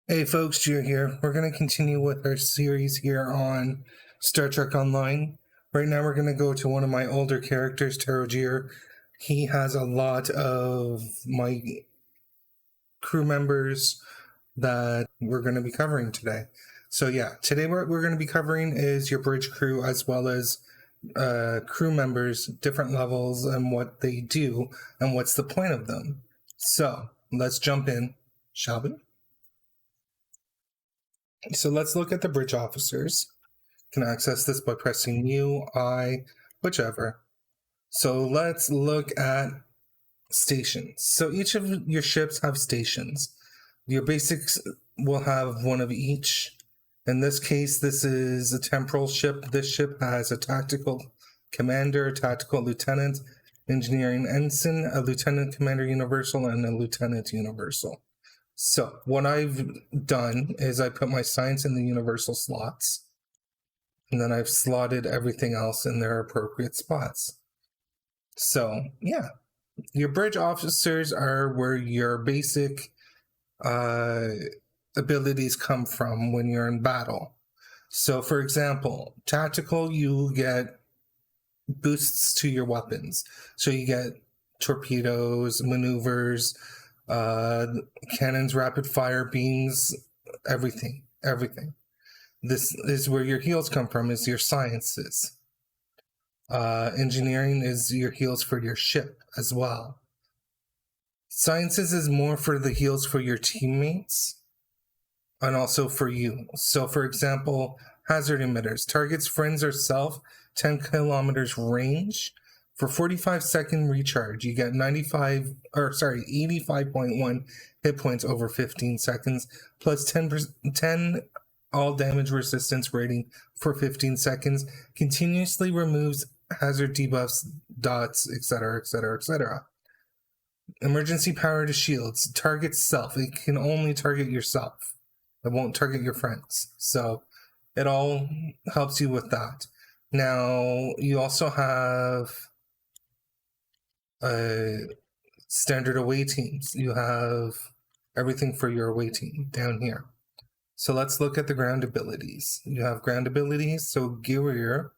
Hey folks, Gio here. We're going to continue with our series here on Star Trek Online. Right now we're going to go to one of my older characters, Tarogier. He has a lot of my crew members that we're going to be covering today. So yeah, today what we're going to be covering is your bridge crew as well as crew members, different levels and what they do and what's the point of them. So let's jump in, shall we? So let's look at the bridge officers. You can access this by pressing U, I, whichever. So let's look at stations. So each of your ships have stations. Your basics will have one of each. In this case, this is a temporal ship. This ship has a tactical commander, a tactical lieutenant, engineering ensign, a lieutenant commander universal, and a lieutenant universal. So what I've done is I put my science in the universal slots, and then I've slotted everything else in their appropriate spots. So yeah, your bridge officers are where your basic abilities come from when you're in battle. So for example, tactical, you get boosts to your weapons. So you get torpedoes, maneuvers, cannons, rapid fire beams, everything. This is where your heals come from, is your sciences. Engineering is your heals for your ship as well. Sciences is more for the heals for your teammates and also for you. So for example, hazard emitters targets friends or self 10 kilometers range. For 45-second recharge, you get 85.1 hit points over 15 seconds, plus 10 all damage resistance rating for 15 seconds, continuously removes hazard debuffs, dots, etc., etc., etc. Emergency power to shields, targets self. It can only target yourself. It won't target your friends. So it all helps you with that. Now, you also have standard away teams. You have everything for your away team down here. So let's look at the ground abilities. You have ground abilities. So Guerrier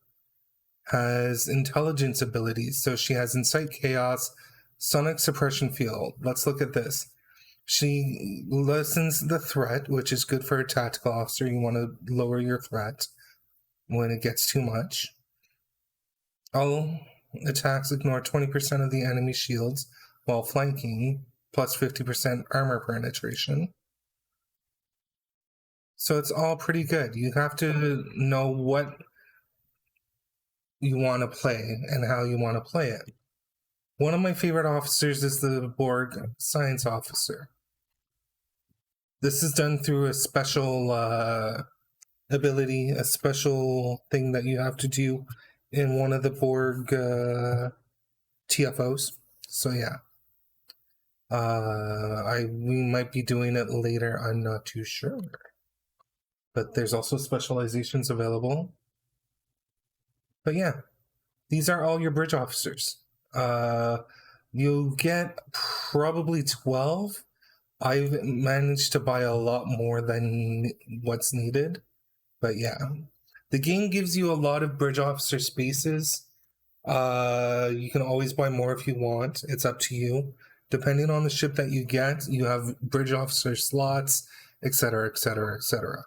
has intelligence abilities. So she has Incite Chaos, Sonic Suppression Field. Let's look at this. She lessens the threat, which is good for a tactical officer. You want to lower your threat when it gets too much. All attacks ignore 20% of the enemy shields while flanking, plus 50% armor penetration. So it's all pretty good. You have to know what you want to play and how you want to play it. One of my favorite officers is the Borg Science Officer. This is done through a special ability, a special thing that you have to do in one of the Borg TFOs. So yeah. We might be doing it later, I'm not too sure. But there's also specializations available. But yeah, these are all your bridge officers. You'll get probably 12. I've managed to buy a lot more than what's needed. But yeah, the game gives you a lot of bridge officer spaces. You can always buy more if you want. It's up to you. Depending on the ship that you get, you have bridge officer slots, etc., etc., etc.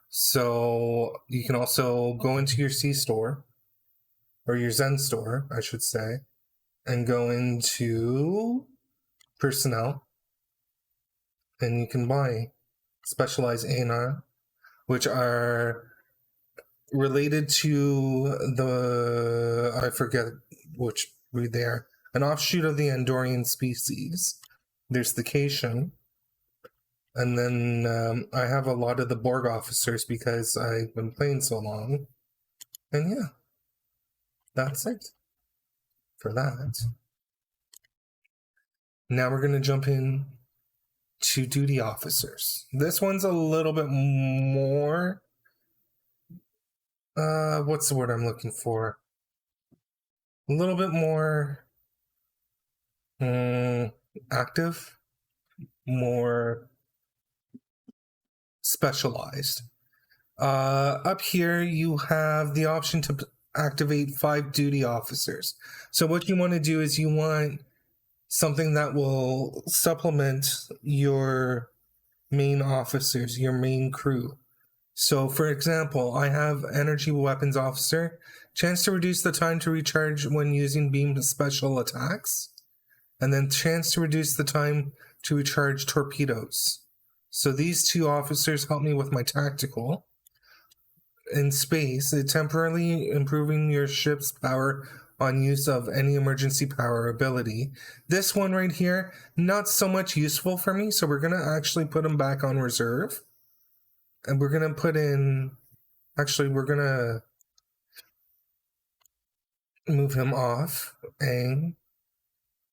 So you can also go into your C store, or your Zen store, I should say, and go into personnel, and you can buy specialized ANA, which are related to I forget which breed they are, an offshoot of the Andorian species. There's the Cation. And then I have a lot of the Borg officers because I've been playing so long. And yeah, that's it for that. Now we're going to jump in to duty officers. This one's a little bit more... what's the word I'm looking for? A little bit more active, more specialized. Up here, you have the option to activate 5 duty officers. So what you want to do is you want something that will supplement your main officers, your main crew. So for example, I have Energy Weapons Officer, chance to reduce the time to recharge when using beam special attacks, and then chance to reduce the time to recharge torpedoes. So these 2 officers help me with my tactical. In space, it temporarily improving your ship's power on use of any emergency power ability. This one right here, not so much useful for me, so we're going to actually put him back on reserve. And we're going to put in... Actually, we're going to move him off. And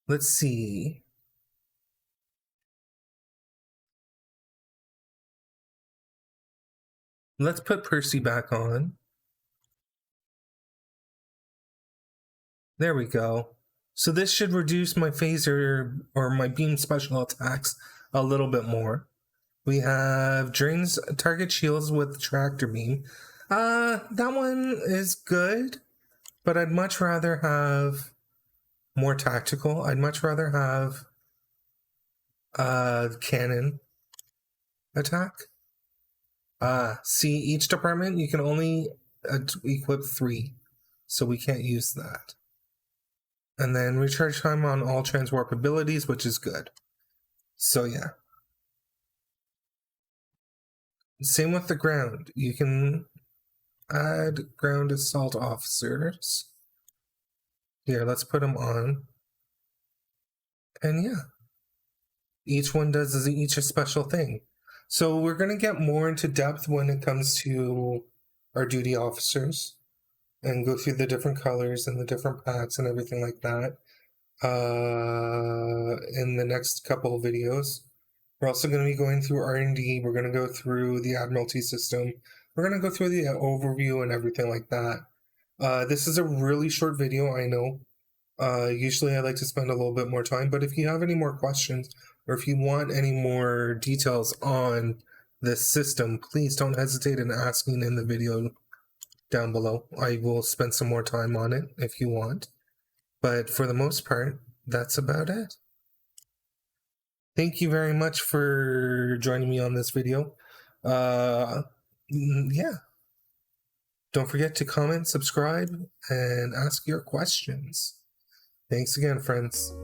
let's see. Let's put Percy back on. There we go. So this should reduce my phaser or my beam special attacks a little bit more. We have drains target shields with tractor beam. That one is good, but I'd much rather have more tactical. I'd much rather have cannon attack. See, each department you can only equip 3, so we can't use that. And then recharge time on all transwarp abilities, which is good. So yeah. Same with the ground. You can add ground assault officers. Here, let's put them on. And yeah. Each one does each a special thing. So we're going to get more into depth when it comes to our duty officers. And go through the different colors and the different packs and everything like that in the next couple of videos. We're also going to be going through R&D. We're going to go through the Admiralty system. We're going to go through the overview and everything like that. This is a really short video, I know. Usually I like to spend a little bit more time, but if you have any more questions or if you want any more details on this system, please don't hesitate in asking in the video down below. I will spend some more time on it if you want. But for the most part, that's about it. Thank you very much for joining me on this video. Yeah. Don't forget to comment, subscribe, and ask your questions. Thanks again, friends.